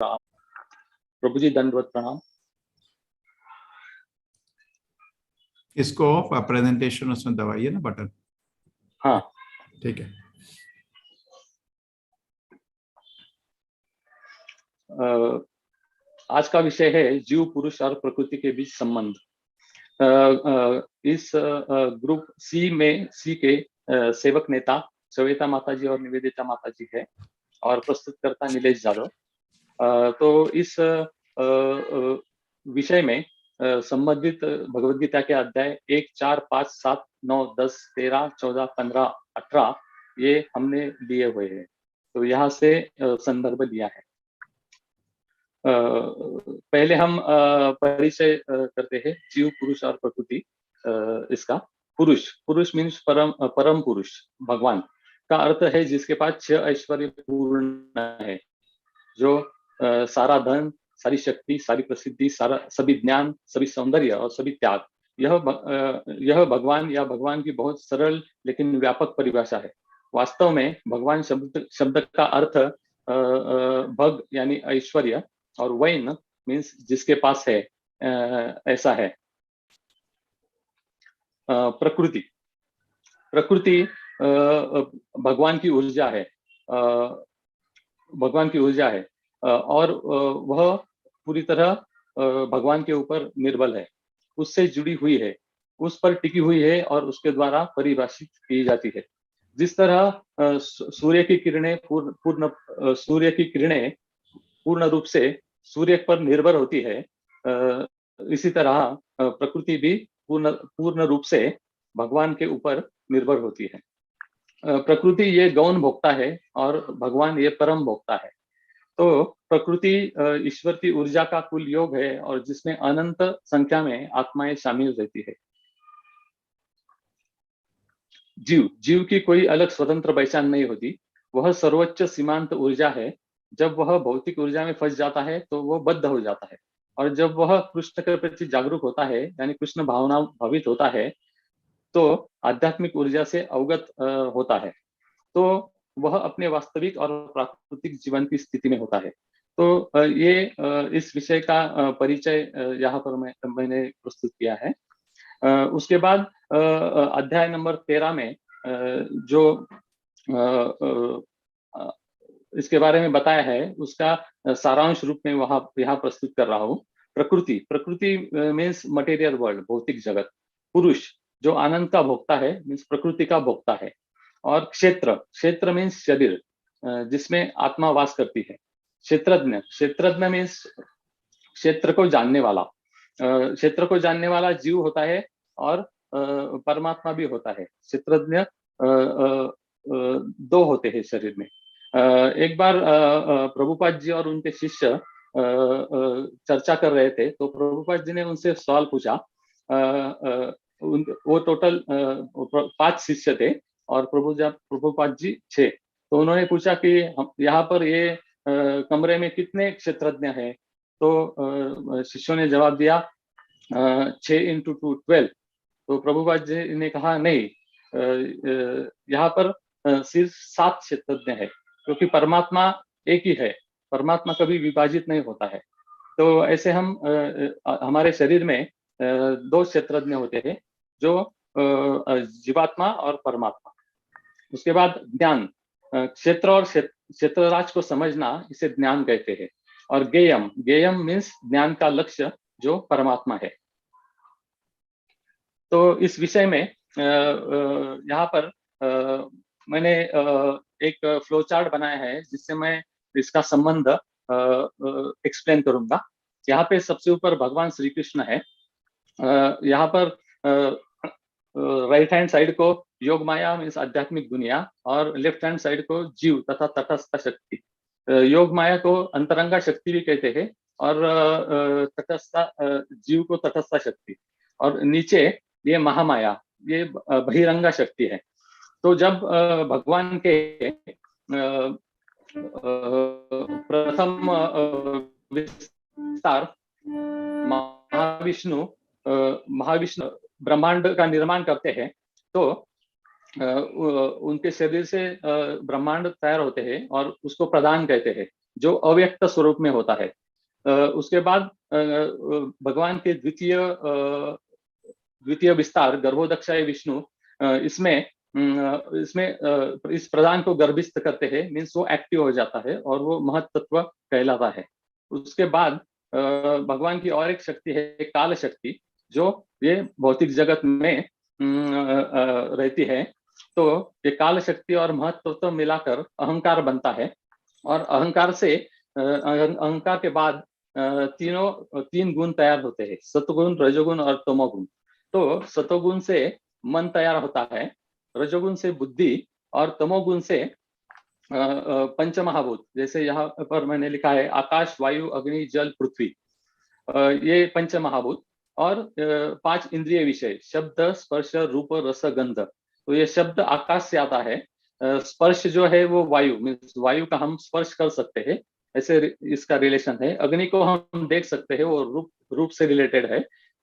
प्रभु जी दंडवत प्रणाम। इसको ऑफ प्रेजेंटेशन उसमें दबाइए ना बटन। हाँ ठीक है। आज का विषय है जीव, पुरुष और प्रकृति के बीच संबंध। इस ग्रुप सी में सी के सेवक नेता श्वेता माता जी और निवेदिता माता जी है और प्रस्तुतकर्ता नीलेश जाधव। तो इस विषय में संबंधित भगवद गीता के अध्याय 1, 4, 5, 7, 9, 10, 13, 14, 15, 18 ये हमने लिए हुए हैं। तो यहाँ से संदर्भ लिया है। पहले हम परिचय करते हैं जीव, पुरुष और प्रकृति। इसका पुरुष मीन्स परम पुरुष भगवान का अर्थ है जिसके पास 6 ऐश्वर्य पूर्ण है, जो सारा धन, सारी शक्ति, सारी प्रसिद्धि, सभी ज्ञान, सभी सौंदर्य और सभी त्याग। यह भगवान या भगवान की बहुत सरल लेकिन व्यापक परिभाषा है। वास्तव में भगवान शब्द का अर्थ भग यानी ऐश्वर्य और वैन मीन्स जिसके पास है, ऐसा है। प्रकृति भगवान की ऊर्जा है, और वह पूरी तरह भगवान के ऊपर निर्बल है, उससे जुड़ी हुई है, उस पर टिकी हुई है और उसके द्वारा परिभाषित की जाती है। जिस तरह सूर्य की किरणें पूर्ण रूप से सूर्य पर निर्भर होती है, इसी तरह प्रकृति भी पूर्ण रूप से भगवान के ऊपर निर्भर होती है। प्रकृति ये गौण भोक्ता है और भगवान ये परम भोक्ता है। तो प्रकृति ईश्वर की ऊर्जा का कुल योग है और जिसमें अनंत संख्या में आत्माएं शामिल रहती है। जीव की कोई अलग स्वतंत्र पहचान नहीं होती, वह सर्वोच्च सीमांत ऊर्जा है। जब वह भौतिक ऊर्जा में फंस जाता है तो वह बद्ध हो जाता है, और जब वह कृष्ण के प्रति जागरूक होता है यानी कृष्ण भावना भावित होता है तो आध्यात्मिक ऊर्जा से अवगत होता है, तो वह अपने वास्तविक और प्राकृतिक जीवन की स्थिति में होता है। तो ये इस विषय का परिचय यहाँ पर मैंने प्रस्तुत किया है। उसके बाद अध्याय नंबर 13 में जो इसके बारे में बताया है उसका सारांश रूप में यहाँ प्रस्तुत कर रहा हूँ। प्रकृति मीन्स मटेरियल वर्ल्ड, भौतिक जगत। पुरुष जो आनंद का भोक्ता है मीन्स प्रकृति का भोक्ता है। और क्षेत्र मीन्स शरीर जिसमें आत्मा वास करती है। क्षेत्रज्ञ मीन्स क्षेत्र को जानने वाला जीव होता है और परमात्मा भी होता है। क्षेत्रज्ञ दो होते हैं शरीर में। एक बार प्रभुपाद जी और उनके शिष्य चर्चा कर रहे थे, तो प्रभुपाद जी ने उनसे सवाल पूछा। वो टोटल 5 शिष्य थे और प्रभुपाद जी 6। तो उन्होंने पूछा कि यहाँ पर ये कमरे में कितने क्षेत्रज्ञ हैं? तो शिष्यों ने जवाब दिया 6 × 2 12। तो प्रभुपाद जी ने कहा नहीं, यहाँ पर सिर्फ 7 क्षेत्रज्ञ है, क्योंकि परमात्मा एक ही है, परमात्मा कभी विभाजित नहीं होता है। तो ऐसे हमारे शरीर में 2 क्षेत्रज्ञ होते हैं, जो जीवात्मा और परमात्मा। उसके बाद ज्ञान, क्षेत्र और क्षेत्रराज को समझना, इसे ज्ञान कहते हैं। और गेयम मीन्स ज्ञान का लक्ष्य जो परमात्मा है। तो इस विषय में यहाँ पर मैंने एक फ्लो चार्ट बनाया है जिससे मैं इसका संबंध एक्सप्लेन करूंगा। यहाँ पे सबसे ऊपर भगवान श्री कृष्ण है। यहाँ पर राइट हैंड साइड को योग माया मीन्स आध्यात्मिक दुनिया और लेफ्ट हैंड साइड को जीव तथा तटस्थ शक्ति। योग माया को अंतरंगा शक्ति भी कहते हैं और तटस्थ जीव को तटस्थ शक्ति। और नीचे ये महामाया, ये बहिरंगा शक्ति है। तो जब भगवान के प्रथम विस्तार महाविष्णु ब्रह्मांड का निर्माण करते हैं, तो उनके शरीर से ब्रह्मांड तैयार होते हैं और उसको प्रधान कहते हैं। जो अव्यक्त स्वरूप में होता है। उसके बाद भगवान के द्वितीय विस्तार गर्भोदक्षाय विष्णु, इसमें इस प्रधान को गर्भिस्थ करते हैं, मीन्स वो एक्टिव हो जाता है और वो महत्त्व कहलाता है। उसके बाद भगवान की और एक शक्ति है काल शक्ति, जो ये भौतिक जगत में रहती है। तो ये काल शक्ति और महत्त्व मिलाकर अहंकार बनता है, और अहंकार से अहंकार के बाद तीन गुण तैयार होते हैं, सतगुण, रजोगुण और तमोगुण। तो सतोगुण से मन तैयार होता है, रजोगुण से बुद्धि, और तमोगुण से पंच महाभूत। जैसे यहाँ पर मैंने लिखा है आकाश, वायु, अग्नि, जल, पृथ्वी, ये पंच महाभूत। और 5 इंद्रिय विषय, शब्द, स्पर्श, रूप, रस, गंध। तो ये शब्द आकाश से आता है, स्पर्श जो है वो वायु, मीन्स वायु का हम स्पर्श कर सकते हैं, ऐसे इसका रिलेशन है। अग्नि को हम देख सकते हैं, वो रूप से रिलेटेड है।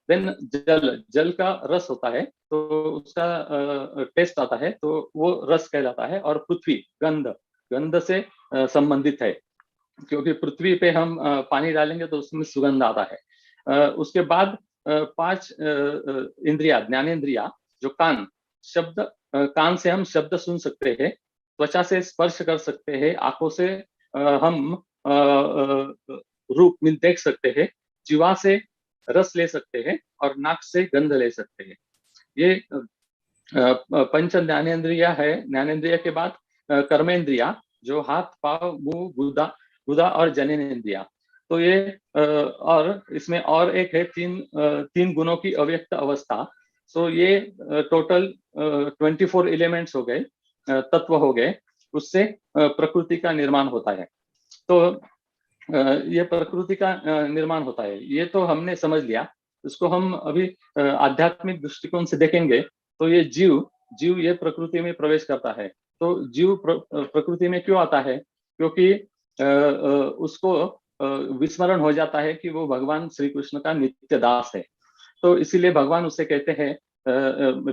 देन जल का रस होता है, तो उसका टेस्ट आता है, तो वो रस कहलाता है। और पृथ्वी गंध से संबंधित है, क्योंकि पृथ्वी पे हम पानी डालेंगे तो उसमें सुगंध आता है। उसके बाद 5 इंद्रिया, ज्ञानेन्द्रिया, जो कान से हम शब्द सुन सकते हैं, त्वचा से स्पर्श कर सकते हैं, आंखों से हम रूप में देख सकते हैं, जीवा से रस ले सकते हैं, और नाक से गंध ले सकते हैं। ये पंच ज्ञानेन्द्रिया है। ज्ञानेन्द्रिया के बाद कर्मेंद्रिया, जो हाथ, पांव, मुंह, गुदा और जननेन्द्रिया। तो ये और इसमें और एक है तीन गुणों की अव्यक्त अवस्था। सो ये टोटल 24 एलिमेंट्स हो गए, तत्व हो गए। उससे प्रकृति का निर्माण होता है। तो ये प्रकृति का निर्माण होता है, ये तो हमने समझ लिया। इसको हम अभी आध्यात्मिक दृष्टिकोण से देखेंगे, तो ये जीव ये प्रकृति में प्रवेश करता है। तो जीव प्रकृति में क्यों आता है? क्योंकि उसको विस्मरण हो जाता है कि वो भगवान श्री कृष्ण का नित्य दास है। तो इसीलिए भगवान उसे कहते हैं,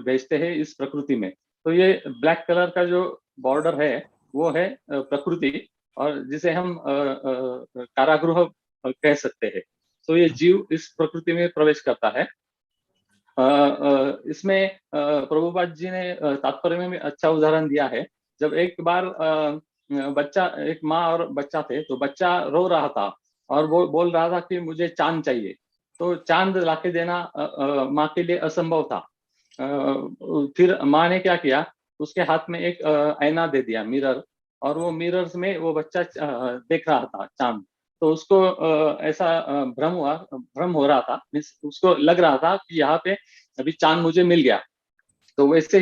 भेजते हैं इस प्रकृति में। तो ये ब्लैक कलर का जो बॉर्डर है वो है प्रकृति, और जिसे हम कारागृह कह सकते हैं। तो ये जीव इस प्रकृति में प्रवेश करता है। इसमें प्रभुपाद जी ने तात्पर्य में अच्छा उदाहरण दिया है। जब एक बार बच्चा, एक माँ और बच्चा थे, तो बच्चा रो रहा था और वो बोल रहा था कि मुझे चांद चाहिए। तो चांद लाके देना माँ के लिए असंभव था। फिर माँ ने क्या किया, उसके हाथ में एक आईना दे दिया, मिरर, और वो मिरर्स में वो बच्चा देख रहा था चांद। तो उसको ऐसा भ्रम हो रहा था, मीन्स उसको लग रहा था कि यहाँ पे अभी चांद मुझे मिल गया। तो वैसे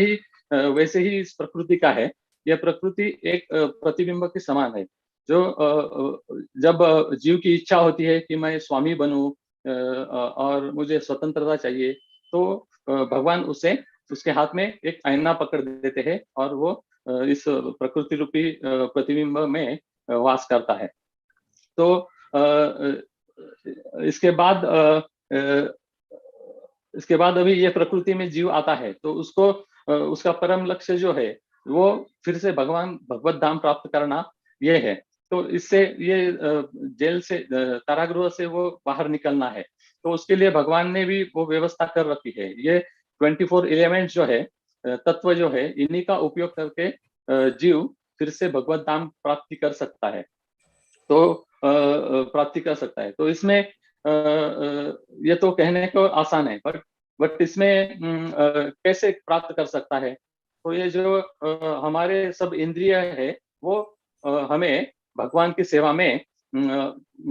ही इस प्रकृति का है। यह प्रकृति एक प्रतिबिंब के समान है, जो जब जीव की इच्छा होती है कि मैं स्वामी बनूं और मुझे स्वतंत्रता चाहिए, तो भगवान उसके हाथ में एक आईना पकड़ देते हैं, और वो इस प्रकृति रूपी प्रतिबिंब में वास करता है। तो इसके बाद अभी ये प्रकृति में जीव आता है, तो उसको उसका परम लक्ष्य जो है वो फिर से भगवत धाम प्राप्त करना ये है। तो इससे ये जेल से, कारागृह से वो बाहर निकलना है। तो उसके लिए भगवान ने भी वो व्यवस्था कर रखी है। ये 24 एलिमेंट्स जो है, तत्व जो है, इन्हीं का उपयोग करके जीव फिर से भगवत धाम प्राप्ति कर सकता है। तो प्राप्ति कर सकता है। तो इसमें ये तो कहने को आसान है, बट इसमें कैसे प्राप्त कर सकता है? तो ये जो हमारे सब इंद्रिय है, वो हमें भगवान की सेवा में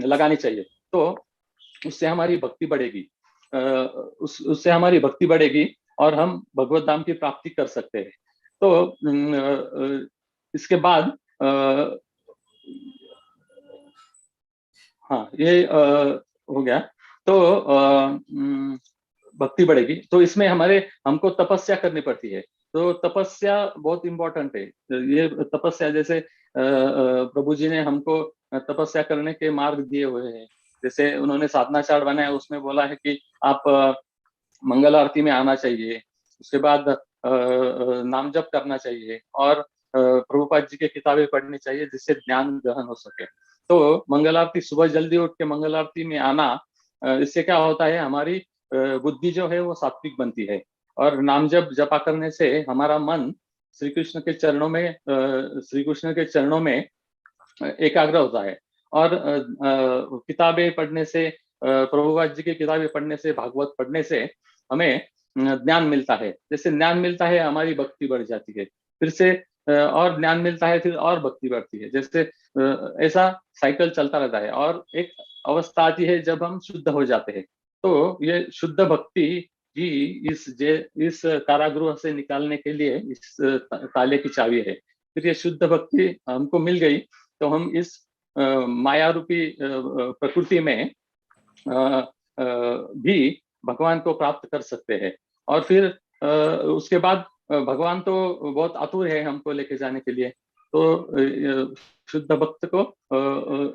लगानी चाहिए। तो उससे हमारी भक्ति बढ़ेगी, उससे हमारी भक्ति बढ़ेगी, और हम भगवत धाम की प्राप्ति कर सकते हैं। तो इसके बाद हाँ, ये हो गया। तो भक्ति बढ़ेगी, तो इसमें हमको तपस्या करनी पड़ती है। तो तपस्या बहुत इंपॉर्टेंट है। ये तपस्या, जैसे प्रभु जी ने हमको तपस्या करने के मार्ग दिए हुए हैं। जैसे उन्होंने साधना चार्ट बनाया, उसमें बोला है कि आप मंगल आरती में आना चाहिए, उसके बाद नाम जप करना चाहिए, और प्रभुपाद जी की किताबें पढ़नी चाहिए, जिससे ज्ञान ग्रहण हो सके। तो मंगल आरती, सुबह जल्दी उठ के मंगल आरती में आना, इससे क्या होता है, हमारी बुद्धि जो है वो सात्विक बनती है, और नाम जपा करने से हमारा मन श्री कृष्ण के चरणों में एकाग्र होता है। और किताबें पढ़ने से, प्रभुपाद जी की किताबें पढ़ने से, भागवत पढ़ने से हमें ज्ञान मिलता है। जैसे ज्ञान मिलता है, हमारी भक्ति बढ़ जाती है, फिर से और ज्ञान मिलता है, फिर और भक्ति बढ़ती है। जैसे ऐसा साइकिल चलता रहता है, और एक अवस्था आती है जब हम शुद्ध हो जाते हैं। तो ये शुद्ध भक्ति ही इस कारागृह से निकालने के लिए इस ताले की चाबी है। फिर ये शुद्ध भक्ति हमको मिल गई, तो हम इस माया रूपी प्रकृति में भी भगवान को प्राप्त कर सकते हैं। और फिर उसके बाद भगवान तो बहुत आतुर है हमको लेके जाने के लिए। तो शुद्ध भक्त को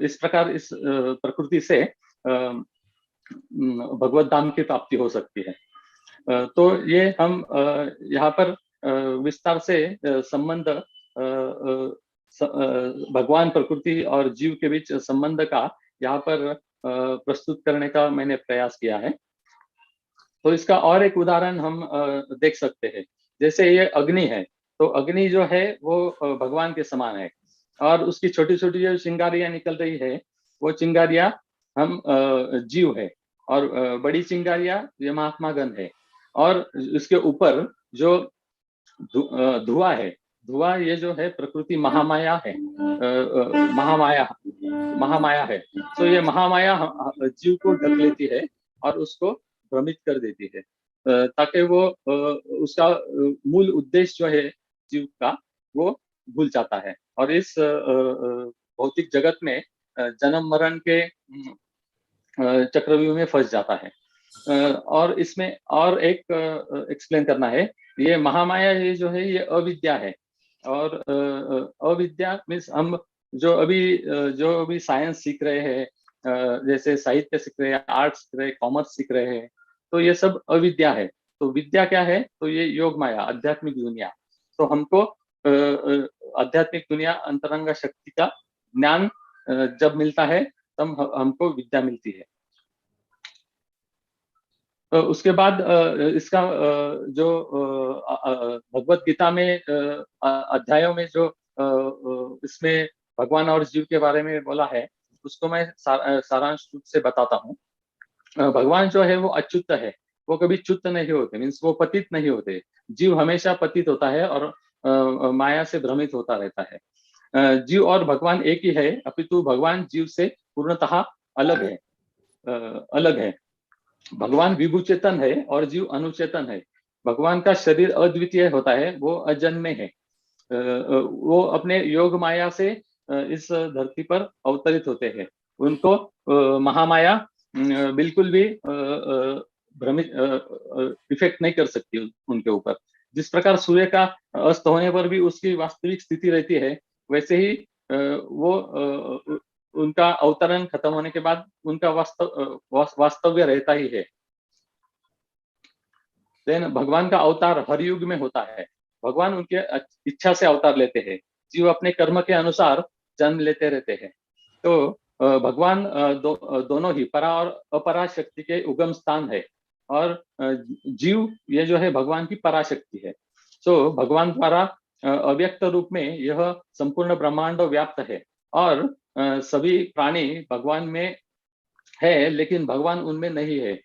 इस प्रकार इस प्रकृति से भगवत धाम की प्राप्ति हो सकती है। तो ये हम यहाँ पर विस्तार से संबंध, भगवान, प्रकृति और जीव के बीच संबंध का यहाँ पर प्रस्तुत करने का मैंने प्रयास किया है। तो इसका और एक उदाहरण हम देख सकते हैं। जैसे ये अग्नि है, तो अग्नि जो है वो भगवान के समान है, और उसकी छोटी छोटी जो चिंगारियां निकल रही है, वो चिंगारियां हम जीव है, और बड़ी चिंगारियां ये महात्मा गण है। और इसके ऊपर जो धुआं है, धुआं ये जो है प्रकृति महामाया है, महामाया है। तो ये महामाया जीव को ढक लेती है और उसको भ्रमित कर देती है, ताकि वो उसका मूल उद्देश्य जो है जीव का, वो भूल जाता है, और इस भौतिक जगत में जन्म मरण के चक्रव्यूह में फंस जाता है। और इसमें और एक एक्सप्लेन करना है, ये महामाया ये जो है ये अविद्या है। और अविद्या मीन्स हम जो अभी साइंस सीख रहे हैं, जैसे साहित्य सीख रहे हैं, आर्ट्स सीख रहे हैं, कॉमर्स सीख रहे हैं, तो ये सब अविद्या है। तो विद्या क्या है, तो ये योग माया, आध्यात्मिक दुनिया। तो हमको आध्यात्मिक दुनिया, अंतरंग शक्ति का ज्ञान जब मिलता है, तब हमको विद्या मिलती है। उसके बाद इसका जो भगवत गीता में अध्यायों में जो इसमें भगवान और जीव के बारे में बोला है, उसको मैं सारांश रूप से बताता हूँ। भगवान जो है वो अच्युत है, वो कभी च्युत नहीं होते, मीन्स वो पतित नहीं होते। जीव हमेशा पतित होता है और माया से भ्रमित होता रहता है। जीव और भगवान एक ही है, अपितु भगवान जीव से पूर्णतः अलग है। अलग है। भगवान विभु चेतन है और जीव अनुचेतन है। भगवान का शरीर अद्वितीय होता है, वो अजन्मे है। वो अपने योग माया से इस धरती पर अवतरित होते हैं। उनको महामाया बिल्कुल भी भ्रमित इफेक्ट नहीं कर सकती उनके ऊपर। जिस प्रकार सूर्य का अस्त होने पर भी उसकी वास्तविक स्थिति रहती है, वैसे ही वो उनका अवतरण खत्म होने के बाद उनका वास्तव्य रहता ही है। देन भगवान का अवतार हर युग में होता है। भगवान उनके इच्छा से अवतार लेते हैं, जीव अपने कर्म के अनुसार जन्म लेते रहते हैं। तो भगवान दोनों ही परा और अपरा शक्ति के उगम स्थान है, और जीव ये जो है भगवान की पराशक्ति है। तो भगवान द्वारा अव्यक्त रूप में यह संपूर्ण ब्रह्मांड व्याप्त है, और सभी प्राणी भगवान में है, लेकिन भगवान उनमें नहीं है।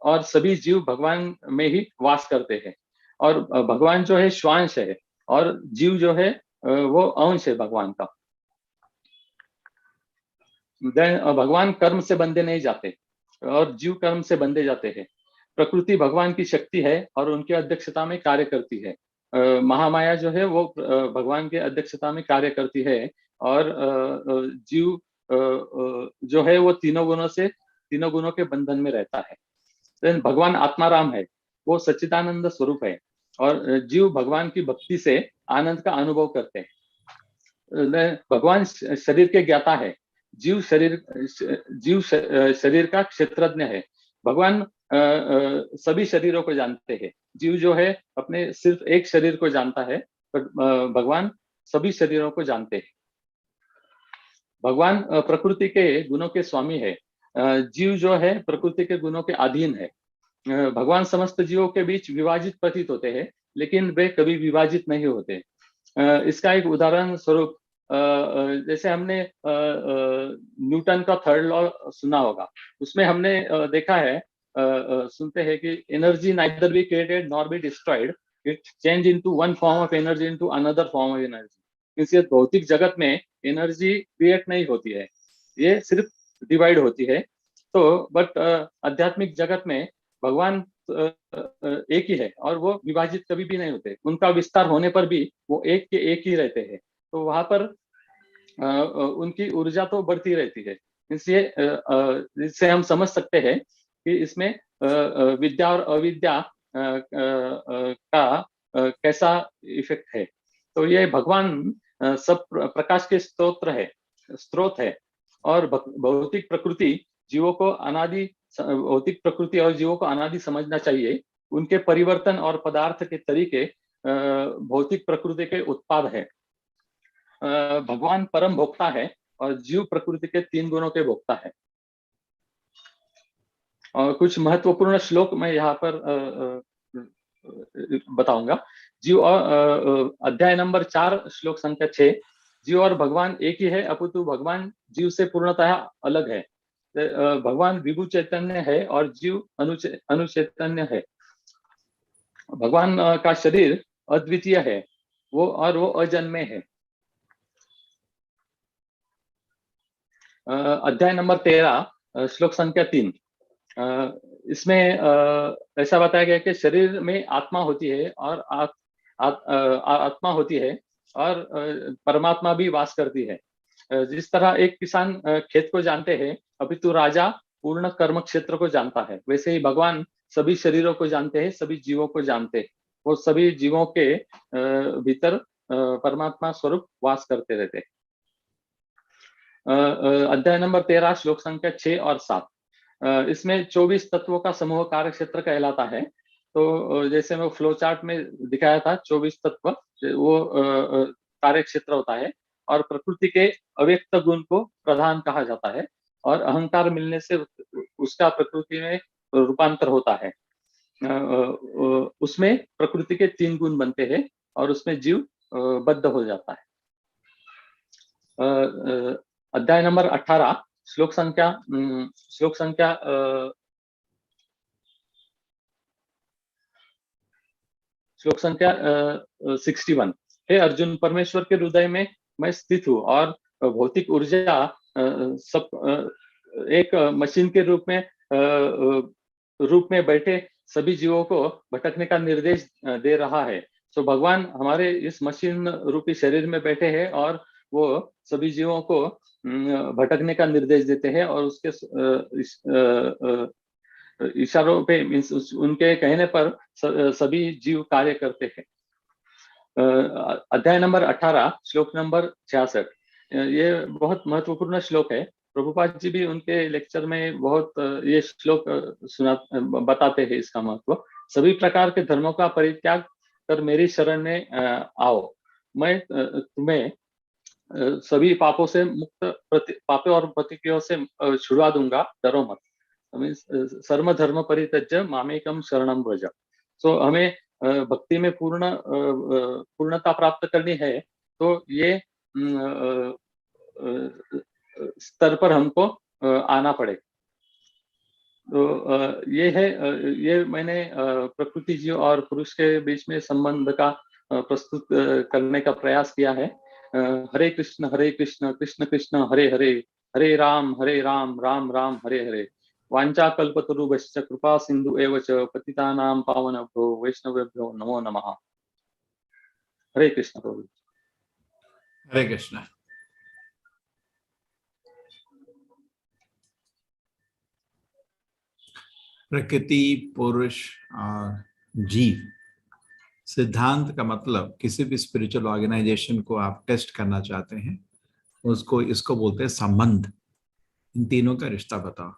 और सभी जीव भगवान में ही वास करते हैं। और भगवान जो है श्वांश है, और जीव जो है वो अंश है भगवान का। भगवान कर्म से बंधे नहीं जाते, और जीव कर्म से बंधे जाते हैं। प्रकृति भगवान की शक्ति है और उनकी अध्यक्षता में कार्य करती है। महामाया जो है वो भगवान के अध्यक्षता में कार्य करती है, और जीव जो है वो तीनों गुणों के बंधन में रहता है। भगवान आत्माराम है, वो सच्चिदानंद स्वरूप है, और जीव भगवान की भक्ति से आनंद का अनुभव करते हैं। भगवान शरीर के ज्ञाता है, जीव शरीर का क्षेत्रज्ञ है। भगवान सभी शरीरों को जानते हैं। जीव जो है अपने सिर्फ एक शरीर को जानता है, पर भगवान सभी शरीरों को जानते हैं। भगवान प्रकृति के गुणों के स्वामी है, जीव जो है प्रकृति के गुणों के अधीन है। भगवान समस्त जीवों के बीच विभाजित प्रतीत होते हैं, लेकिन वे कभी विभाजित नहीं होते। इसका एक उदाहरण स्वरूप जैसे हमने न्यूटन का थर्ड लॉ सुना होगा, उसमें हमने देखा है, सुनते हैं कि energy neither be created nor be destroyed, it change into one form of energy into another form of energy. इस भौतिक जगत में एनर्जी क्रिएट नहीं होती है, ये सिर्फ डिवाइड होती है। तो बट आध्यात्मिक जगत में भगवान एक ही है और वो विभाजित कभी भी नहीं होते, उनका विस्तार होने पर भी वो एक के एक ही रहते हैं। तो वहां पर उनकी ऊर्जा तो बढ़ती रहती है। इसलिए इससे हम समझ सकते हैं कि इसमें विद्या और अविद्या का कैसा इफेक्ट है। तो ये भगवान सब प्रकाश के स्रोत है और भौतिक प्रकृति जीवों को अनादि भौतिक प्रकृति और जीवों को अनादि समझना चाहिए। उनके परिवर्तन और पदार्थ के तरीके भौतिक प्रकृति के उत्पाद है। भगवान परम भोक्ता है और जीव प्रकृति के 3 गुणों के भोक्ता है। और कुछ महत्वपूर्ण श्लोक मैं यहाँ पर बताऊंगा। जीव और अध्याय नंबर 4 श्लोक संख्या 6, जीव और भगवान एक ही है, अपितु भगवान जीव से पूर्णतः अलग है। भगवान विभु चैतन्य है और जीव अनुचैतन्य है। भगवान का शरीर अद्वितीय है, वो अजन्मे है। अध्याय नंबर 13 श्लोक संख्या 3, इसमें ऐसा बताया गया कि शरीर में आत्मा होती है और आत्मा होती है और परमात्मा भी वास करती है। जिस तरह एक किसान खेत को जानते हैं, अपितु राजा पूर्ण कर्म क्षेत्र को जानता है, वैसे ही भगवान सभी शरीरों को जानते हैं, सभी जीवों को जानते हैं। वो सभी जीवों के भीतर परमात्मा स्वरूप वास करते रहते हैं। अध्याय नंबर 13 श्लोक संख्या 6 और 7, इसमें 24 तत्वों का समूह कार्य क्षेत्र कहलाता है। तो जैसे मैं फ्लो चार्ट में दिखाया था, 24 तत्व वो कार्य क्षेत्र होता है और प्रकृति के अव्यक्त गुण को प्रधान कहा जाता है और अहंकार मिलने से उसका प्रकृति में रूपांतर होता है। उसमें प्रकृति के 3 गुण बनते हैं और उसमें जीव बद्ध हो जाता है। अध्याय नंबर 18 श्लोक संख्या 61, हे अर्जुन, परमेश्वर के हृदय में मैं स्थित हूँ और भौतिक ऊर्जा सब एक मशीन के रूप में बैठे सभी जीवों को भटकने का निर्देश दे रहा है। तो भगवान हमारे इस मशीन रूपी शरीर में बैठे हैं और वो सभी जीवों को भटकने का निर्देश देते हैं और उसके इशारों पे उनके कहने पर सभी जीव कार्य करते हैं। अध्याय नंबर 18 श्लोक नंबर 66, ये बहुत महत्वपूर्ण श्लोक है। प्रभुपाद जी भी उनके लेक्चर में बहुत ये श्लोक बताते हैं इसका महत्व। सभी प्रकार के धर्मों का परित्याग कर मेरी शरण में आओ, मैं तुम्हें सभी पापों से पापों और प्रतिक्रियों से छुड़वा दूंगा, डरो मत। सर्व धर्म परित्यज्य मामेकम शरणम व्रज। सो हमें भक्ति में पूर्णता प्राप्त करनी है, तो ये स्तर पर हमको आना पड़े। तो ये मैंने प्रकृति जीव और पुरुष के बीच में संबंध का प्रस्तुत करने का प्रयास किया है। हरे कृष्ण कृष्ण कृष्ण हरे हरे, हरे राम राम राम हरे हरे। वांछा कल्पतरुभ्यश्च कृपा सिंधु एव च पतितानां पावनेभ्यो वैष्णवेभ्यो नमो नमः। हरे कृष्ण प्रभु। हरे कृष्ण। प्रकृति, पुरुष और जीव सिद्धांत का मतलब किसी भी स्पिरिचुअल ऑर्गेनाइजेशन को आप टेस्ट करना चाहते हैं, इसको बोलते हैं संबंध। इन तीनों का रिश्ता बताओ।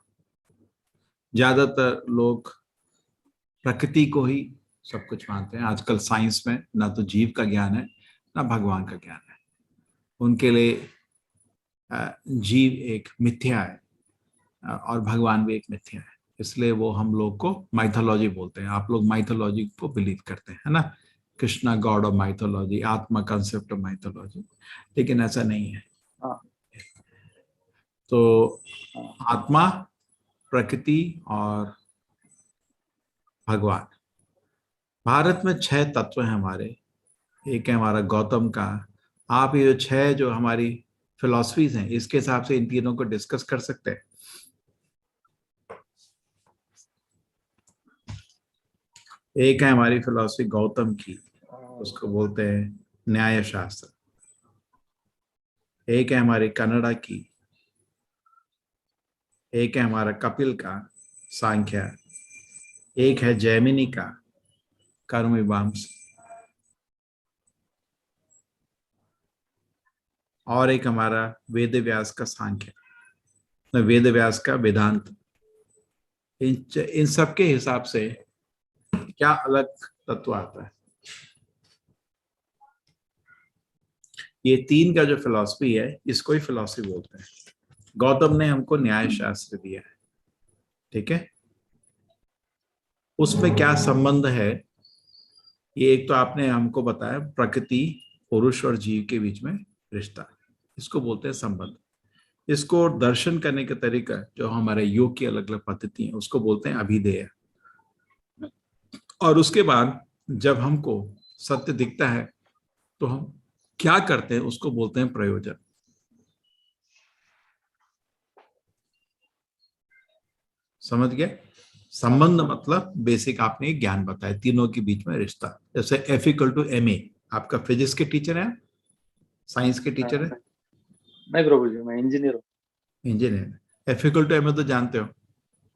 ज्यादातर लोग प्रकृति को ही सब कुछ मानते हैं। आजकल साइंस में ना तो जीव का ज्ञान है ना भगवान का ज्ञान है। उनके लिए जीव एक मिथ्या है और भगवान भी एक मिथ्या है, इसलिए वो हम लोग को माइथोलॉजी बोलते हैं। आप लोग माइथोलॉजी को बिलीव करते हैं, है ना, कृष्णा गॉड ऑफ माइथोलॉजी, आत्मा कंसेप्ट ऑफ माइथोलॉजी, लेकिन ऐसा नहीं है। हाँ, तो हाँ, आत्मा, प्रकृति और भगवान, भारत में 6 तत्व हैं हमारे। एक है हमारा गौतम का। आप ये 6 जो हमारी फिलॉसफीज हैं, इसके हिसाब से इन तीनों को डिस्कस कर सकते हैं। एक है हमारी फिलॉसफी गौतम की, उसको बोलते हैं न्याय शास्त्र। एक है हमारी कन्नड़ा की। एक है हमारा कपिल का सांख्य। एक है जैमिनी का कर्म मीमांसा। और एक हमारा वेद व्यास का सांख्य, वेद व्यास का वेदांत। इन सब के हिसाब से क्या अलग तत्व आता है। ये 3 का जो फिलॉसफी है, इसको ही फिलॉसफी बोलते हैं। गौतम ने हमको न्याय शास्त्र दिया है, ठीक है। उसमें क्या संबंध है, ये एक तो आपने हमको बताया, प्रकृति, पुरुष और जीव के बीच में रिश्ता, इसको बोलते हैं संबंध। इसको दर्शन करने का तरीका, जो हमारे योग की अलग अलग पद्धति है, उसको बोलते हैं अभिधेय। और उसके बाद जब हमको सत्य दिखता है तो हम क्या करते हैं, उसको बोलते हैं प्रयोजन। समझ गए? संबंध मतलब बेसिक आपने एक ज्ञान बताया, तीनों के बीच में रिश्ता। जैसे F=ma, आपका फिजिक्स के टीचर है, साइंस के टीचर है? नहीं प्रभु जी, मैं इंजीनियर हूँ। इंजीनियर। F=ma तो जानते हो,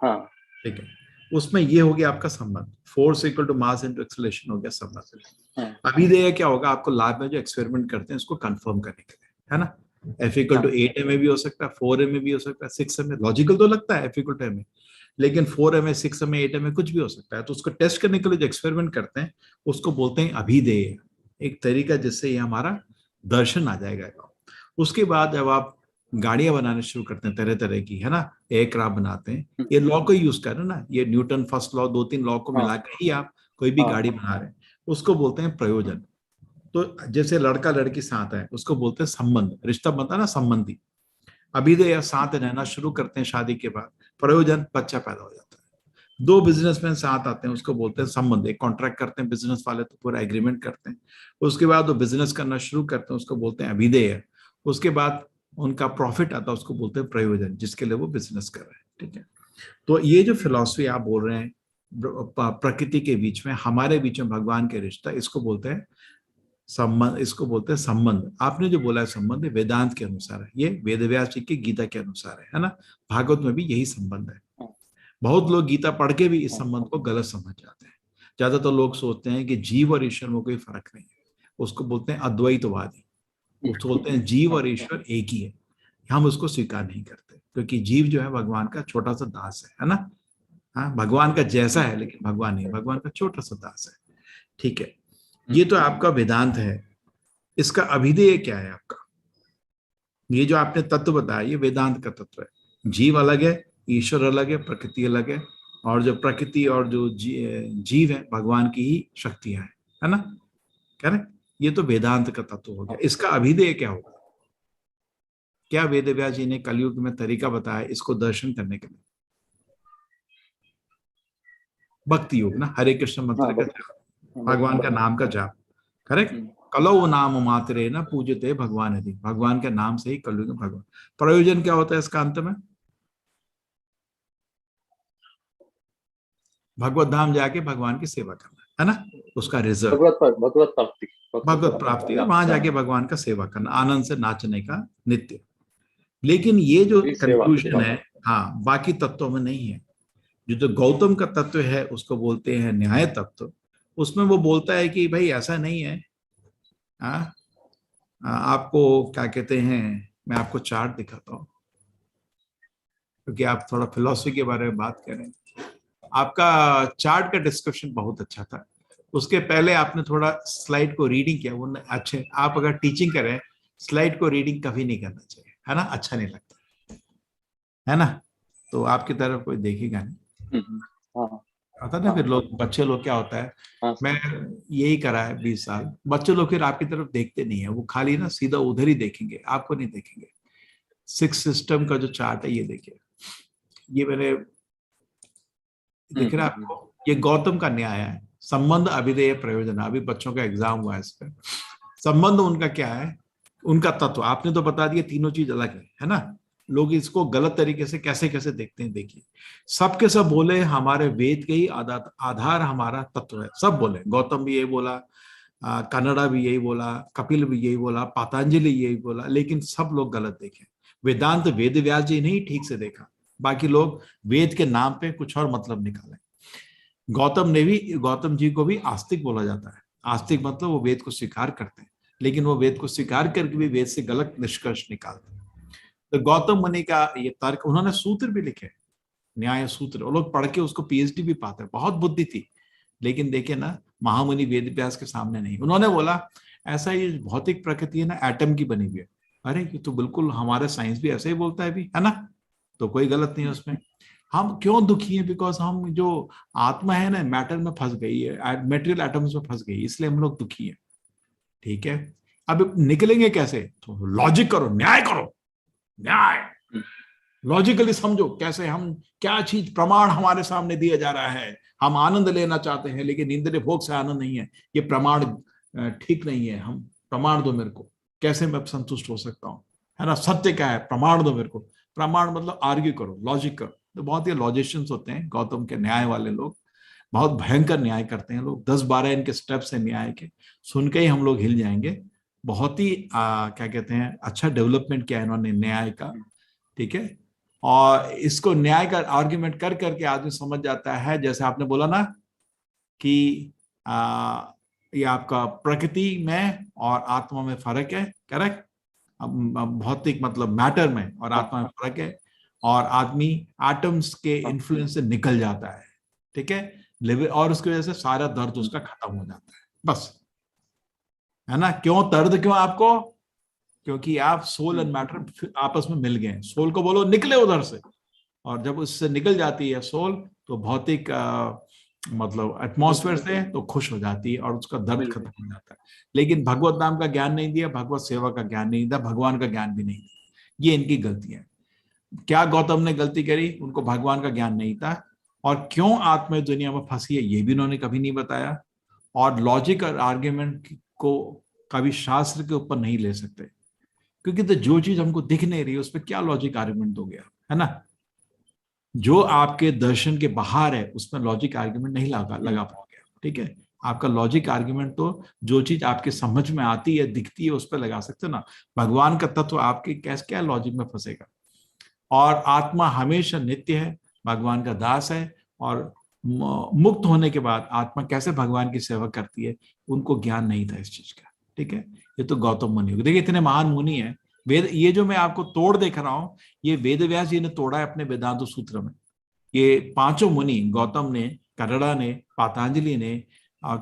हाँ, ठीक है। उसमें ये हो गया आपका संबंध, force equal to mass into acceleration हो गया संबंध। हाँ, अभिधेय क्या होगा, आपको लैब में जो एक्सपेरिमेंट करते हैं उसको कंफर्म करने के लिए, है ना। F=8ma भी हो सकता है, 4ma भी हो सकता है, 6ma। लॉजिकल तो लगता है F=ma, लेकिन 4ma, 6ma, 8ma कुछ भी हो सकता है। तो उसको टेस्ट करने के लिए जो एक्सपेरिमेंट करते हैं उसको बोलते हैं अभिधेय, एक तरीका जिससे ये हमारा दर्शन आ जाएगा। उसके बाद जब आप गाड़ियां बनाने शुरू करते हैं तरह तरह की, है ना, एयरक्राफ्ट बनाते हैं, ये लॉ को यूज कर रहे हैं ना, ये न्यूटन फर्स्ट लॉ, 2-3 लॉ को हाँ, मिला के ही आप कोई भी हाँ, गाड़ी बना रहे हैं, उसको बोलते हैं प्रयोजन। तो जैसे लड़का लड़की साथ है, उसको बोलते हैं संबंध, रिश्ता बनता है ना, संबंधी। अभिधेय साथ रहना शुरू करते हैं शादी के बाद, प्रयोजन बच्चा पैदा हो जाता है। 2 बिजनेसमैन साथ आते हैं, उसको बोलते हैं संबंध। एक कॉन्ट्रैक्ट करते हैं बिजनेस वाले, तो पूरा एग्रीमेंट करते हैं। उसके बाद वो बिजनेस करना शुरू करते हैं, उसको बोलते हैं अभिधेय। उसके बाद उनका प्रॉफिट आता है, उसको बोलते हैं प्रयोजन, जिसके लिए वो बिजनेस कर रहे हैं, ठीक है। तो ये जो फिलॉसफी आप बोल रहे हैं, प्रकृति के बीच में, हमारे बीच में भगवान के रिश्ता, इसको बोलते हैं संबंध, इसको बोलते हैं संबंध। आपने जो बोला है संबंध, वेदांत के अनुसार है, ये वेदव्यास जी की गीता के अनुसार है ना। भागवत में भी यही संबंध है। बहुत लोग गीता पढ़ के भी इस संबंध को गलत समझ जाते हैं। ज्यादातर लोग सोचते हैं कि जीव और ईश्वर में कोई फर्क नहीं है, उसको बोलते हैं अद्वैतवादी। वो बोलते हैं जीव और ईश्वर एक ही है। हम उसको स्वीकार नहीं करते, क्योंकि जीव जो है भगवान का छोटा सा दास है ना। हाँ, भगवान का जैसा है लेकिन भगवान नहीं, भगवान का छोटा सा दास है, ठीक है। ये तो आपका वेदांत है। इसका अभिधेय क्या है आपका? ये जो आपने तत्व बताया, ये वेदांत का तत्व है। जीव अलग है, ईश्वर अलग है, प्रकृति अलग है, और जो प्रकृति और जो जीव है भगवान की ही शक्तियां हैं, है ना, करेक्ट। ये तो वेदांत का तत्व हो गया। इसका अभिधेय क्या होगा? क्या वेद व्यास जी ने कलयुग में तरीका बताया इसको दर्शन करने के लिए? भक्ति योग ना, हरे कृष्ण मंत्र का जाप, भगवान का नाम का जाप, करेक्ट। कलौ नाम मात्रे न पूजते भगवान यदि, भगवान के नाम से ही कलयुग में भगवान। प्रयोजन क्या होता है इसका अंत में? भगवत धाम जाके भगवान की सेवा करना, है ना, उसका रिजल्ट भगवत प्राप्ति, भगवत प्राप्ति, और वहां जाके भगवान का सेवा करना, आनंद से नाचने का नित्य। लेकिन ये जो सेवा। कंक्लूजन है, हाँ, बाकी तत्वों में नहीं है। जो गौतम का तत्व है उसको बोलते हैं न्याय तत्व। उसमें वो बोलता है कि भाई ऐसा नहीं है। हाँ, आपको क्या कहते हैं, मैं आपको चार्ट दिखाता हूँ, क्योंकि आप थोड़ा फिलॉसफी के बारे में बात करें। आपका चार्ट का डिस्कशन बहुत अच्छा था। उसके पहले आपने थोड़ा स्लाइड को रीडिंग किया, वो अच्छे। आप अगर टीचिंग करें, स्लाइड को रीडिंग कभी नहीं करना चाहिए, है ना, अच्छा नहीं लगता, है ना। तो आपकी तरफ कोई देखेगा नहीं, हाँ आता ना। हाँ फिर लोग, बच्चे लोग क्या होता है, हाँ मैं यही करा है 20 साल, बच्चे लोग फिर आपकी तरफ देखते नहीं है, वो खाली ना सीधा उधर ही देखेंगे, आपको नहीं देखेंगे। सिक्स सिस्टम का जो चार्ट है ये देखिए, ये मैंने, दिख रहा है हम्म। आपको, ये गौतम का न्याय है। संबंध अभिधेय प्रयोजन, अभी बच्चों का एग्जाम हुआ है इस पे। संबंध उनका क्या है, उनका तत्व आपने तो बता दिया, तीनों चीज अलग है ना। लोग इसको गलत तरीके से कैसे कैसे देखते हैं, देखिए। सबके सब बोले हमारे वेद के ही आधार आधार हमारा तत्व है, सब बोले, गौतम भी यही बोला, कन्नड़ा भी यही बोला, कपिल भी यही बोला, पतंजलि यही बोला, लेकिन सब लोग गलत देखे। वेदांत वेद व्यास जी ने ही ठीक से देखा, बाकी लोग वेद के नाम पे कुछ और मतलब निकाले। गौतम ने भी, गौतम जी को भी आस्तिक बोला जाता है। आस्तिक मतलब वो वेद को स्वीकार करते हैं, लेकिन वो वेद को स्वीकार करके भी वेद से गलत निष्कर्ष निकालते हैं। तो गौतम मुनि का ये तर्क, उन्होंने सूत्र भी लिखे, न्याय सूत्र, वो लोग पढ़ के उसको पीएचडी भी पाते हैं, बहुत बुद्धि थी। लेकिन देखिए ना, महामुनि वेद व्यास के सामने नहीं, उन्होंने बोला ऐसा ये भौतिक प्रकृति है ना, एटम की बनी हुई है। अरे ये तो बिल्कुल हमारा साइंस भी ऐसे ही बोलता है भी, है ना। तो कोई गलत नहीं है उसमें। हम क्यों दुखी हैं, बिकॉज हम जो आत्मा है ना, मैटर में फंस गई है, मेटेरियल एटम्स में फंस गई है, इसलिए हम लोग दुखी हैं। ठीक है, अब निकलेंगे कैसे, तो लॉजिक करो, न्याय करो, न्याय, लॉजिकली समझो कैसे हम, क्या चीज प्रमाण हमारे सामने दिया जा रहा है, हम आनंद लेना चाहते हैं लेकिन इंद्रिय भोग से आनंद नहीं है, ये प्रमाण ठीक नहीं है, हम प्रमाण दो मेरे को, कैसे मैं संतुष्ट हो सकता हूँ, है ना। सत्य क्या है, प्रमाण दो मेरे को। प्रमाण मतलब आर्ग्यू करो, लॉजिक करो। तो बहुत ही लॉजिशियंस होते हैं गौतम के न्याय वाले लोग, बहुत भयंकर न्याय करते हैं लोग, 10-12 इनके स्टेप्स हैं न्याय के, सुन के ही हम लोग हिल जाएंगे। बहुत ही क्या कहते हैं, अच्छा डेवलपमेंट किया है इन्होंने न्याय का। ठीक है, और इसको न्याय का आर्ग्यूमेंट कर करके आदमी समझ जाता है, जैसे आपने बोला ना कि ये आपका प्रकृति में और आत्मा में फर्क है, करेक्ट। अब भौतिक मतलब मैटर में और हाँ आत्मा में फर्क है, और आदमी एटम्स के हाँ इन्फ्लुएंस से निकल जाता है। ठीक है, लिवर, और उसकी वजह से सारा दर्द उसका खत्म हो जाता है, बस, है ना। क्यों दर्द, क्यों आपको, क्योंकि आप सोल एंड मैटर आपस में मिल गए, सोल को बोलो निकले उधर से, और जब उससे निकल जाती है सोल, तो भौतिक मतलब एटमॉस्फेयर से तो खुश हो जाती है और उसका दर्द खत्म हो जाता है। लेकिन भगवत नाम का ज्ञान नहीं दिया, भगवत सेवा का ज्ञान नहीं दिया, भगवान का ज्ञान भी नहीं दिया, ये इनकी गलती है। क्या गौतम ने गलती करी, उनको भगवान का ज्ञान नहीं था, और क्यों आत्मा दुनिया में फंसी है ये भी उन्होंने कभी नहीं बताया। और लॉजिक और आर्ग्यूमेंट को कभी शास्त्र के ऊपर नहीं ले सकते, क्योंकि तो जो चीज हमको दिख नहीं रही उस पर क्या लॉजिक आर्ग्यूमेंट दोगे आप, है ना। जो आपके दर्शन के बाहर है उसमें लॉजिक आर्ग्यूमेंट नहीं लगा पाओगे आप। ठीक है, आपका लॉजिक आर्ग्यूमेंट तो जो चीज आपके समझ में आती है, दिखती है, उस पर लगा सकते हो ना। भगवान का तत्व आपके कैसे क्या लॉजिक में फंसेगा। और आत्मा हमेशा नित्य है, भगवान का दास है, और मुक्त होने के बाद आत्मा कैसे भगवान की सेवा करती है, उनको ज्ञान नहीं था इस चीज का। ठीक है, ये तो गौतम मुनि, देखिए इतने महान मुनि है। वेद, ये जो मैं आपको तोड़ देख रहा हूं, ये वेद व्यास जी ने तोड़ा है अपने वेदांत सूत्र में। ये पांचों मुनि, गौतम ने, कन्नड़ा ने, पतंजलि ने,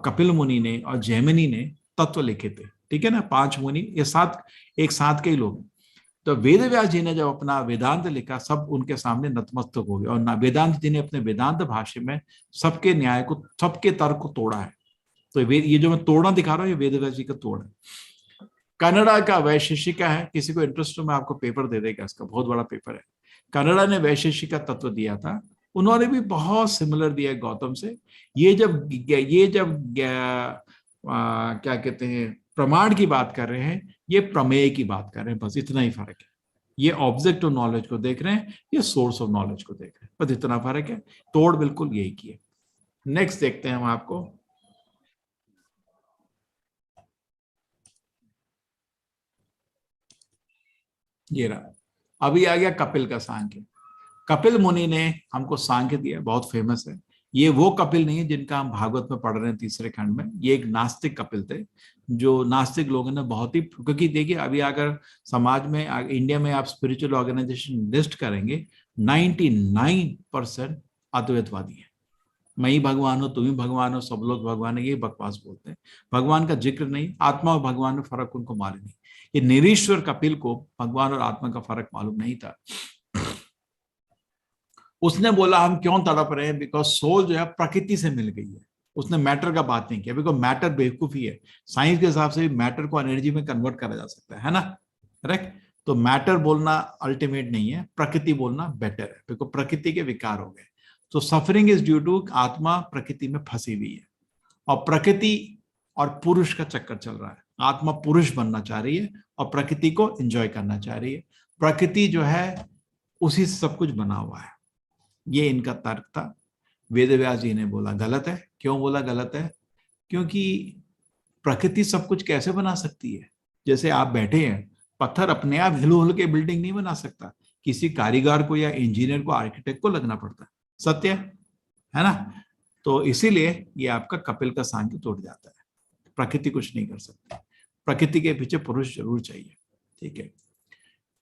कपिल मुनि ने और जैमिनी ने तत्व लिखे थे। ठीक है ना, 5 मुनि, ये 7 एक साथ के ही लोग हैं। तो वेद व्यास जी ने जब अपना वेदांत लिखा, सब उनके सामने नतमस्तक हो गए, और वेदांत जी ने अपने वेदांत भाष्य में सबके न्याय को, सबके तर्क को तोड़ा है। तो ये जो मैं तोड़ना दिखा रहा हूँ, ये वेद व्यास जी का तोड़ है। कन्नड़ा का वैशेषिका है, किसी को इंटरेस्ट हो मैं आपको पेपर दे देगा, इसका बहुत बड़ा पेपर है। कन्नड़ा ने वैशेषिका तत्व दिया था, उन्होंने भी बहुत सिमिलर दिया गौतम से। ये जब क्या कहते हैं, प्रमाण की बात कर रहे हैं, ये प्रमेय की बात कर रहे हैं, बस इतना ही फर्क है। ये ऑब्जेक्ट ऑफ नॉलेज को देख रहे हैं, ये सोर्स ऑफ नॉलेज को देख रहे हैं, बस इतना फर्क है। तोड़ बिल्कुल यही की है। नेक्स्ट देखते हैं हम आपको, ये रहा। अभी आ गया कपिल का सांख्य। कपिल मुनि ने हमको सांख्य दिया, बहुत फेमस है। ये वो कपिल नहीं है जिनका हम भागवत में पढ़ रहे हैं तीसरे खंड में, ये एक नास्तिक कपिल थे, जो नास्तिक लोगों ने बहुत ही, क्योंकि देखिए अभी अगर समाज में, इंडिया में आप स्पिरिचुअल ऑर्गेनाइजेशन लिस्ट करेंगे, 99% अद्वैतवादी है। मैं ही भगवान हूँ, तुम ही भगवान हो, सब लोग भगवान है, ये बकवास बोलते हैं। भगवान का जिक्र नहीं, आत्मा और भगवान में फर्क उनको मालूम नहीं। ये निरीश्वर कपिल को भगवान और आत्मा का फर्क मालूम नहीं था। उसने बोला हम क्यों तड़प रहे हैं, बिकॉज सोल जो है प्रकृति से मिल गई है। उसने मैटर का बात नहीं किया, बिकॉज मैटर बेवकूफी है। साइंस के हिसाब से भी मैटर को एनर्जी में कन्वर्ट करा जा सकता है ना, करेक्ट। तो मैटर बोलना अल्टीमेट नहीं है, प्रकृति बोलना बेटर है, बिकॉज प्रकृति के विकार हो गए। तो सफरिंग इज ड्यू टू आत्मा प्रकृति में फंसी हुई है, और प्रकृति और पुरुष का चक्कर चल रहा है। आत्मा पुरुष बनना चाह रही है और प्रकृति को एंजॉय करना चाह रही है। प्रकृति जो है उसी से सब कुछ बना हुआ है। ये इनका तर्क था। वेदव्यास जी ने बोला गलत है। क्यों बोला गलत है? क्योंकि प्रकृति सब कुछ कैसे बना सकती है? जैसे आप बैठे हैं, पत्थर अपने आप हिल हुल के बिल्डिंग नहीं बना सकता, किसी कारीगर को या इंजीनियर को, आर्किटेक्ट को लगना पड़ता है। सत्य है ना? तो इसीलिए ये आपका कपिल का सांख्य टूट जाता है। प्रकृति कुछ नहीं कर सकती, प्रकृति के पीछे पुरुष जरूर चाहिए, ठीक है।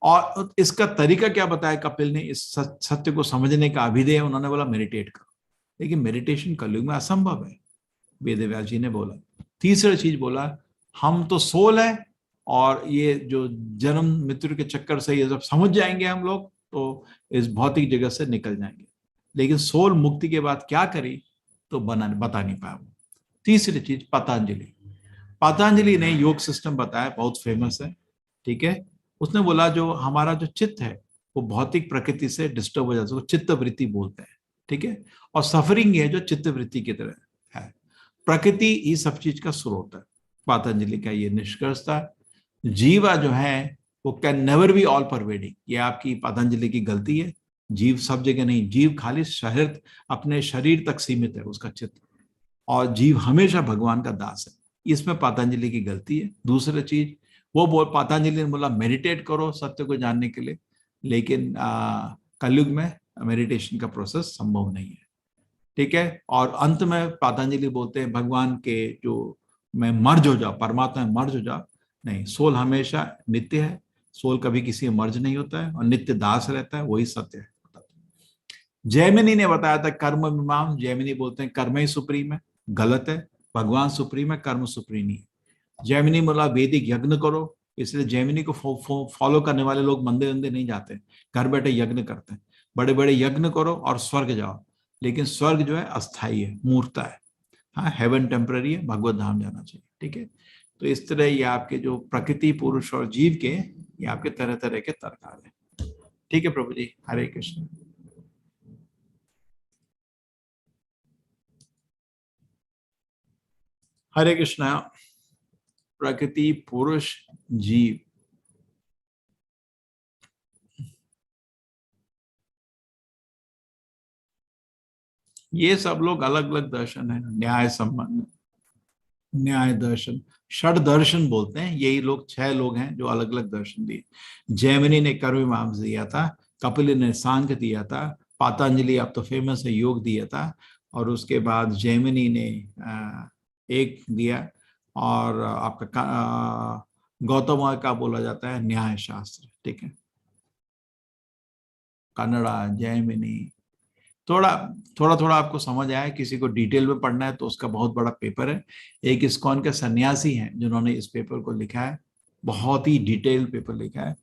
और इसका तरीका क्या बताया कपिल ने इस सत्य को समझने का अभिधेय? उन्होंने बोला मेडिटेट करो। लेकिन मेडिटेशन कलयुग में असंभव है, वेदव्यास जी ने बोला। तीसरा चीज बोला, हम तो सोल है, और ये जो जन्म मृत्यु के चक्कर से ये सब समझ जाएंगे हम लोग तो इस भौतिक जगत से निकल जाएंगे। लेकिन सोल मुक्ति के बाद क्या करी तो बता नहीं पाया वो। तीसरी चीज पतंजलि। पतंजलि ने योग सिस्टम बताया, बहुत फेमस है, ठीक है। उसने बोला जो हमारा जो चित्त है वो भौतिक प्रकृति से डिस्टर्ब हो जाता है, चित्त वृत्ति बोलते हैं, ठीक है। और सफरिंग है जो चित्त वृत्ति की तरह है। प्रकृति ये सब चीज का स्रोत है। पतंजलि का ये निष्कर्ष था। जीवा जो है वो can never be all pervading. ये आपकी पतंजलि की गलती है। जीव सब जगह नहीं, जीव खाली शरीर, अपने शरीर तक सीमित है उसका चित्त, और जीव हमेशा भगवान का दास है। इसमें पतंजलि की गलती है। दूसरी चीज वो पतंजलि ने बोला मेडिटेट करो सत्य को जानने के लिए, लेकिन कलयुग में मेडिटेशन का प्रोसेस संभव नहीं है, ठीक है। और अंत में पतंजलि बोलते हैं भगवान के जो मैं मर्ज हो जाओ, परमात्मा में मर्ज हो जाओ। नहीं, सोल हमेशा नित्य है, सोल कभी किसी में मर्ज नहीं होता है और नित्य दास रहता है, वही सत्य है। जैमिनी ने बताया था कर्म मीमांस। जैमिनी बोलते हैं कर्म ही सुप्रीम है, गलत है। भगवान सुप्रीम है, कर्म सुप्रीम नहीं है। जैमिनी बोला वैदिक यज्ञ करो, इसलिए जैमिनी को फॉलो करने वाले लोग मंदिर वंदिर नहीं जाते, घर बैठे यज्ञ करते हैं। बड़े बड़े यज्ञ करो और स्वर्ग जाओ, लेकिन स्वर्ग जो है अस्थाई है, मूर्ता है। हाँ, हेवन टेम्पररी है, भगवत धाम जाना चाहिए, ठीक है। तो इस तरह ये आपके जो प्रकृति, पुरुष और जीव के, ये आपके तरह तरह के तर्क आ गए, ठीक है प्रभु जी। हरे कृष्ण। हरे कृष्णा। प्रकृति, पुरुष, जीव, ये सब लोग अलग अलग दर्शन है। न्याय संबंध, न्याय दर्शन, षड दर्शन बोलते हैं। यही लोग 6 लोग हैं जो अलग अलग दर्शन दिए। जैमिनी ने कर्म मीमांसा दिया था, कपिल ने सांख्य दिया था, पतंजलि अब तो फेमस है योग दिया था, और उसके बाद जैमिनी ने एक दिया, और आपका गौतम का बोला जाता है न्याय शास्त्र, ठीक है। कन्नड़ा, जैमिनी, थोड़ा थोड़ा थोड़ा आपको समझ आया। किसी को डिटेल में पढ़ना है तो उसका बहुत बड़ा पेपर है। एक इस्कॉन के सन्यासी हैं जिन्होंने इस पेपर को लिखा है, बहुत ही डिटेल पेपर लिखा है,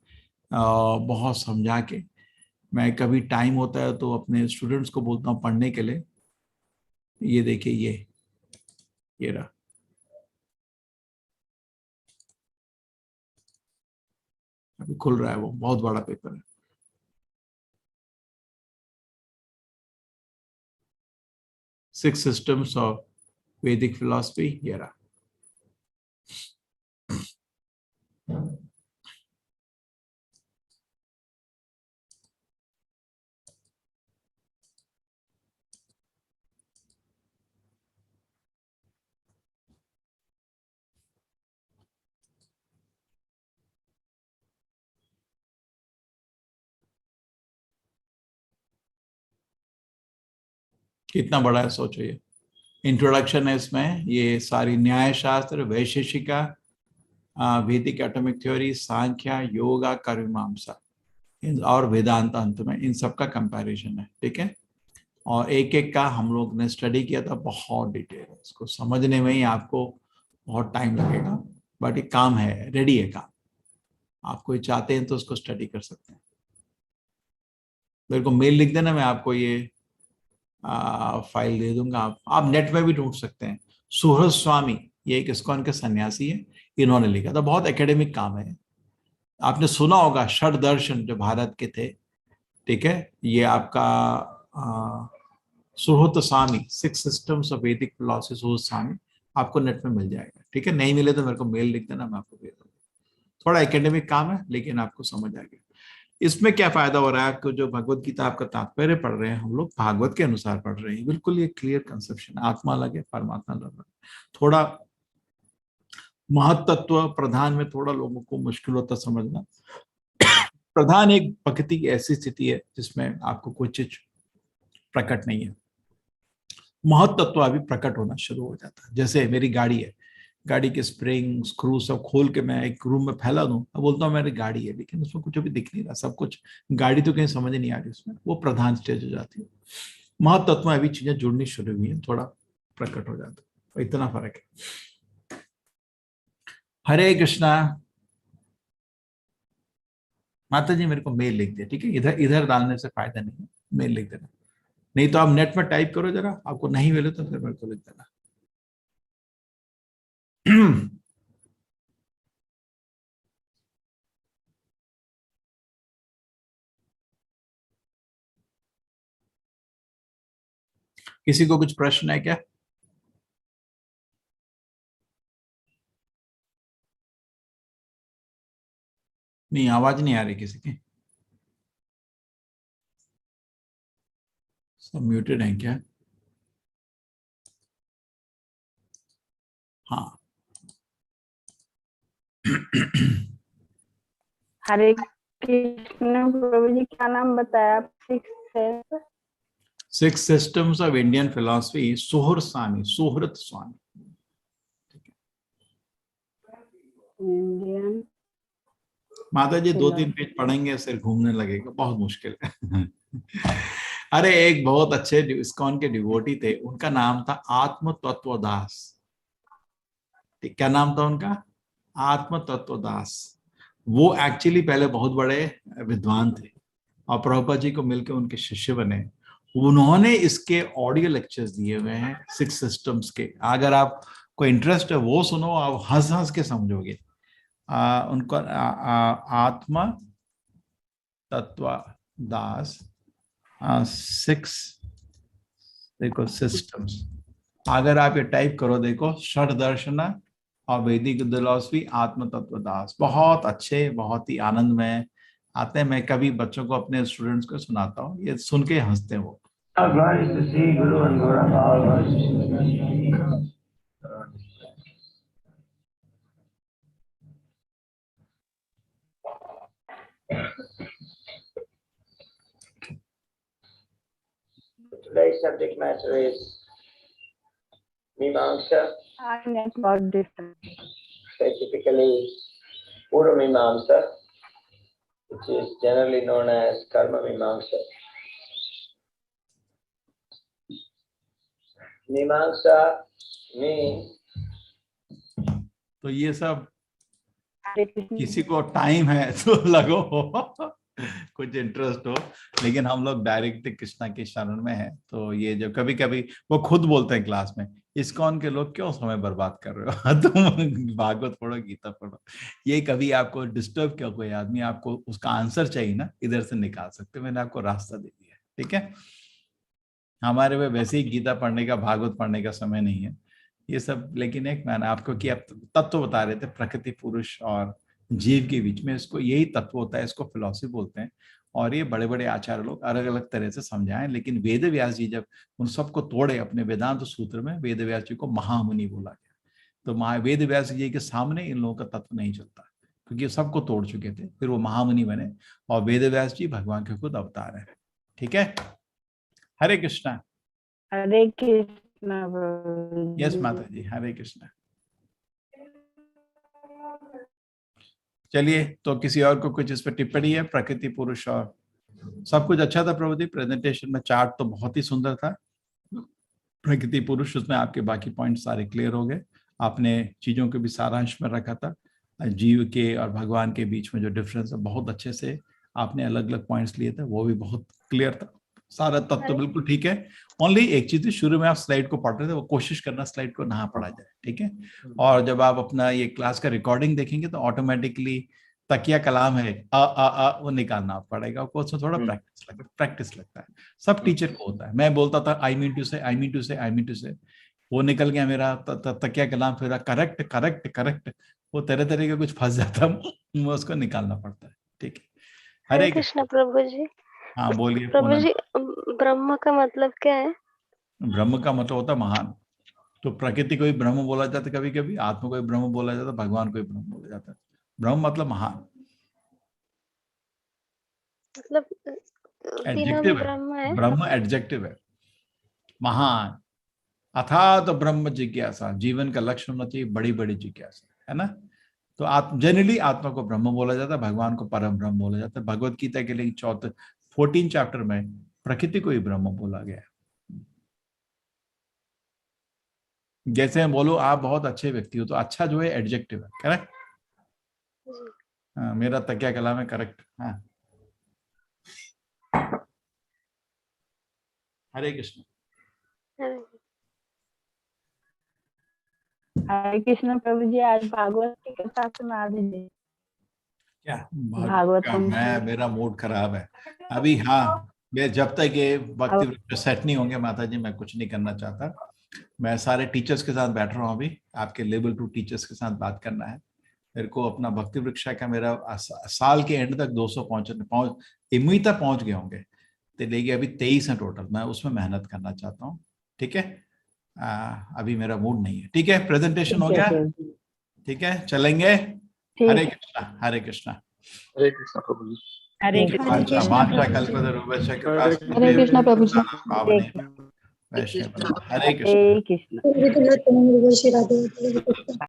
बहुत समझा के। मैं कभी टाइम होता है तो अपने स्टूडेंट्स को बोलता हूँ पढ़ने के लिए। ये देखिए, ये रहा। अभी खुल रहा है, वो बहुत बड़ा पेपर है। 6 systems of Vedic philosophy, ये रहा। कितना बड़ा है सोचो। ये इंट्रोडक्शन है, इसमें ये सारी न्याय शास्त्र, वैशेषिका, वैदिक एटॉमिक थ्योरी, सांख्या, योगा, कर्ममीमांसा और वेदांत अंत में, इन सब का कंपैरिजन है, ठीक है। और एक एक का हम लोग ने स्टडी किया था, बहुत डिटेल है। इसको समझने में ही आपको बहुत टाइम लगेगा, बट एक काम है, रेडी है काम। आप कोई चाहते हैं तो उसको स्टडी कर सकते हैं। मेरे को मेल लिख देना, मैं आपको ये फाइल दे दूंगा। आप नेट में भी ढूंढ सकते हैं। सुहृद स्वामी, ये एक इस्कॉन के सन्यासी है, इन्होंने लिखा था, बहुत एकेडमिक काम है। आपने सुना होगा षड दर्शन जो भारत के थे, ठीक है, ये आपका सुहृद स्वामी, सिक्स सिस्टम्स ऑफ वैदिक फिलॉसफी, सुहृद स्वामी, आपको नेट में मिल जाएगा। ठीक है, नहीं मिले तो मेरे को मेल लिख देना, मैं आपको भेज दूंगा। थोड़ा एकेडमिक काम है लेकिन आपको समझ आ गया। इसमें क्या फायदा हो रहा है आपको, जो भगवत गीता आपका तात्पर्य पढ़ रहे हैं, हम लोग भागवत के अनुसार पढ़ रहे हैं, बिल्कुल ये क्लियर कंसेप्शन, आत्मा अलग है परमात्मा अलग है। थोड़ा महत्त्व प्रधान में थोड़ा लोगों को मुश्किल होता समझना। प्रधान एक प्रकृति की ऐसी स्थिति है जिसमें आपको कोई चीज प्रकट नहीं है, महत्त्व अभी प्रकट होना शुरू हो जाता है। जैसे मेरी गाड़ी है, गाड़ी के स्प्रिंग स्क्रू सब खोल के मैं एक रूम में फैला दूं, मैं बोलता हूँ मेरी गाड़ी है, लेकिन उसमें कुछ अभी दिख नहीं रहा, सब कुछ गाड़ी तो कहीं समझ नहीं आ रही उसमें, वो प्रधान स्टेज हो जाती है। महत्त्व में अभी चीजें जुड़नी शुरू हुई है, थोड़ा प्रकट हो जाता है, इतना फर्क है। हरे कृष्णा। माता जी मेरे को मेल लिख दिया, ठीक है, इधर इधर डालने से फायदा नहीं है, मेल लिख देना, नहीं तो आप नेट में टाइप करो जरा, आपको नहीं मिले तो फिर मेरे को लिख देना। किसी को कुछ प्रश्न है क्या? नहीं, आवाज नहीं आ रही किसी की, सब म्यूटेड है क्या? हाँ। हरे कृष्ण प्रभु जी, क्या नाम बताया आप? Six systems of Indian philosophy, सोहर स्वामी, सोहृत स्वामी। इंडियन माता जी 2-3 पेज पढ़ेंगे फिर घूमने लगेगा, बहुत मुश्किल है। अरे एक बहुत अच्छे इस्कॉन के डिवोटी थे, उनका नाम था आत्म तत्वदास। क्या नाम था उनका? आत्म तत्वदास। वो एक्चुअली पहले बहुत बड़े विद्वान थे और प्रभुपाद जी को मिलकर उनके शिष्य बने। उन्होंने इसके ऑडियो लेक्चर्स दिए हुए हैं सिक्स सिस्टम्स के, अगर आप को इंटरेस्ट है वो सुनो, आप हंस हंस के समझोगे। उनका आत्मा तत्वदास, सिक्स, देखो सिस्टम्स, अगर आप ये टाइप करो देखो, षड दर्शन और वैदिक फिलॉसफी, आत्म तत्वदास, बहुत अच्छे, बहुत ही आनंदमय आते हैं। मैं कभी बच्चों को, अपने स्टूडेंट्स को सुनाता हूँ, ये सुन के हंसते हैं वो। Today's subject matter is Mimamsa, specifically Purva Mimamsa, which is generally known as Karma Mimamsa. Mimamsa means, तो ये सब किसी को टाइम है तो लगो, कुछ इंटरेस्ट हो, लेकिन हम लोग डायरेक्ट कृष्णा के शरण में है। तो ये जो कभी कभी वो खुद बोलते हैं क्लास में, इस्कॉन के लोग क्यों समय बर्बाद कर रहे हो, तुम भागवत पढ़ो, गीता पढ़ो। ये कभी आपको डिस्टर्ब किया कोई आदमी, आपको उसका आंसर चाहिए ना, इधर से निकाल सकते हो, मैंने आपको रास्ता दे दिया, ठीक है। हमारे में वैसे ही गीता पढ़ने का, भागवत पढ़ने का समय नहीं है ये सब। लेकिन एक मैंने आपको कि आप तत्व बता रहे थे, प्रकृति, पुरुष और जीव के बीच में, इसको यही तत्व होता है, इसको फिलॉसफी बोलते हैं। और ये बड़े बड़े आचार्य लोग अलग अलग तरह से समझाएं, लेकिन वेद व्यास जी जब उन सबको तोड़े अपने वेदांत सूत्र में, वेद व्यास जी को महामुनि बोला गया। तो वेद व्यास जी के सामने इन लोगों का तत्व नहीं चलता, क्योंकि सबको तोड़ चुके थे, फिर वो महामुनि बने, और वेद व्यास जी भगवान के खुद अवतार है, ठीक है। हरे कृष्णा। हरे कृष्णा। यस माता जी, हरे कृष्णा। चलिए, तो किसी और को कुछ इस पर टिप्पणी है? प्रकृति, पुरुष और सब कुछ अच्छा था प्रभु जी, प्रेजेंटेशन में चार्ट तो बहुत ही सुंदर था। प्रकृति, पुरुष, उसमें आपके बाकी पॉइंट सारे क्लियर हो गए, आपने चीजों को भी सारांश में रखा था। जीव के और भगवान के बीच में जो डिफरेंस है, बहुत अच्छे से आपने अलग अलग पॉइंट्स लिए थे, वो भी बहुत क्लियर था, सारा तत्व बिल्कुल ठीक है। ओनली एक चीज थी, शुरू में आप स्लाइड को पढ़ रहे थे, वो कोशिश करना स्लाइड को ना पढ़ा जाए, ठीक है। और जब आप अपना ये क्लास का रिकॉर्डिंग देखेंगे तो ऑटोमेटिकली तकिया कलाम है वो निकालना पड़ेगा, आपको उसमें थोड़ा प्रैक्टिस लगता है, सब टीचर को होता है। मैं बोलता था आई मीन टू से, आई मीन टू से, आई मीन टू से, वो निकल गया मेरा तकिया कलाम, फिर करेक्ट करेक्ट करेक्ट, वो तरह तरह का कुछ फंस जाता है, उसको निकालना पड़ता है, ठीक है। हरे कृष्ण प्रभु जी। हाँ बोलिए प्रभु जी, ब्रह्म का मतलब क्या है? ब्रह्म का मतलब होता है महान। तो प्रकृति को भी ब्रह्म बोला जाता है, कभी कभी आत्मा को भी ब्रह्म बोला जाता है, भगवान को भी ब्रह्म बोला जाता है। ब्रह्म मतलब महान, मतलब एडजेक्टिव है, ब्रह्म है। ब्रह्म एडजेक्टिव है, महान अथात तो ब्रह्म जिज्ञासा, जीवन का लक्ष्य होना चाहिए बड़ी बड़ी जिज्ञासा, है ना। तो जनरली आत्मा को ब्रह्म बोला जाता है, भगवान को परम ब्रह्म बोला जाता है। भगवत गीता के लिए 14 चैप्टर में प्रकृति को ही ब्रह्म बोला गया है। जैसे हम बोलो आप बहुत अच्छे व्यक्ति हो, तो अच्छा जो है एडजेक्टिव है, करेक्ट। हाँ, मेरा तकिया कलाम है, करेक्ट। हाँ, हरे कृष्ण। हरे कृष्ण प्रभु जी, आज भागवत की कथा सुना दीजिए। क्या भागवत मेरा मूड खराब है अभी। हाँ, मैं जब तक ये भक्ति सेट नहीं होंगे माता जी, मैं कुछ नहीं करना चाहता। मैं सारे टीचर्स के साथ बैठ रहा हूँ अभी, आपके लेवल 2 टीचर्स के साथ बात करना है मेरे को। अपना भक्ति वृक्षा का मेरा साल के एंड तक 200 इमली तक पहुंच गए होंगे, तो लेकिन अभी 23 है टोटल, मैं उसमें मेहनत करना चाहता हूँ, ठीक है। अभी मेरा मूड नहीं है, ठीक है। प्रेजेंटेशन हो गया, ठीक है, चलेंगे। हरे कृष्णा, हरे कृष्णा, हरे कृष्ण प्रभु जी। हरे हरे कृष्णा प्रभु जी। हरे कृष्ण। कृष्ण।